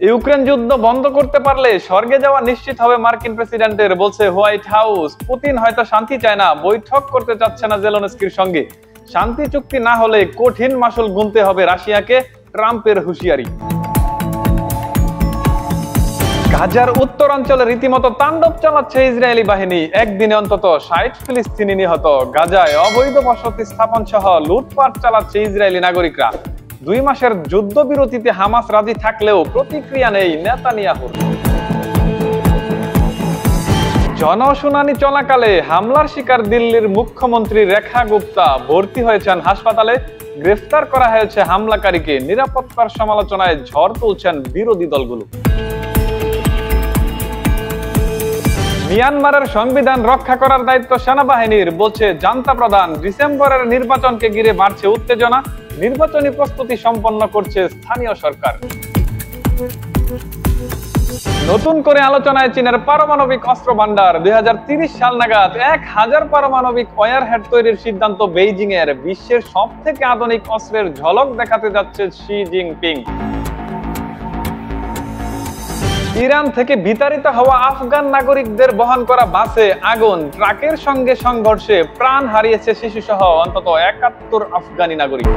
Ukraine যুদ্ধ বন্ধ করতে পারলে স্বর্গে যাওয়া নিশ্চিত হবে মার্কিন প্রেসিডেন্টের, বলছে হোয়াইট হাউস। পুতিন হয়তো শান্তি চায় না, বৈঠক করতে চাচ্ছে না জেলেনস্কির সঙ্গে। শান্তি চুক্তি না হলে কঠিন মাসুল গুনতে হবে রাশিয়াকে, ট্রাম্পের হুঁশিয়ারি। গাজার উত্তরাঞ্চলে রীতিমতো তাণ্ডব চালাচ্ছে ইসরায়েলি বাহিনী। একদিনে অন্তত ৬০ ফিলিস্তিনি নিহত। গাজায় অবৈধ বসতি স্থাপন সহ লুটপাট চালাচ্ছে ইসরায়েলি নাগরিকরা। ২ মাসের যুদ্ধবিরতিতে হামাস রাজি থাকলেও প্রতিক্রিয়া নেই নেতানিয়াহুর। জনশুনানি চলাকালে হামলার শিকার দিল্লির মুখ্যমন্ত্রী রেখা গুপ্তা ভর্তি হয়েছেন হাসপাতালে। গ্রেফতার করা হয়েছে হামলাকারীকে। নিরাপত্তার সমালোচনায় ঝড় তুলছেন বিরোধী দলগুলো। মিয়ানমারের সংবিধান রক্ষা করার দায়িত্ব সেনাবাহিনীর, বলছে জান্তা প্রধান। ডিসেম্বরের নির্বাচনকে ঘিরে বাড়ছে উত্তেজনা। নির্বাচনী প্রস্তুতি সম্পন্ন করছে স্থানীয় সরকার। নতুন করে আলোচনায় চীনের পারমাণবিক অস্ত্র ভান্ডার। ২০৩০ সাল নাগাদ ১,০০০ পারমাণবিক ওয়ারহেড তৈরির সিদ্ধান্ত বেইজিং এর। বিশ্বের সবথেকে আধুনিক অস্ত্রের ঝলক দেখাতে যাচ্ছে শি জিনপিং। ইরান থেকে বিতাড়িত হওয়া আফগান নাগরিকদের বহন করা বাসে আগুন। ট্রাকের সঙ্গে সংঘর্ষে প্রাণ হারিয়েছে শিশুসহ অন্তত ৭১ আফগানি নাগরিক।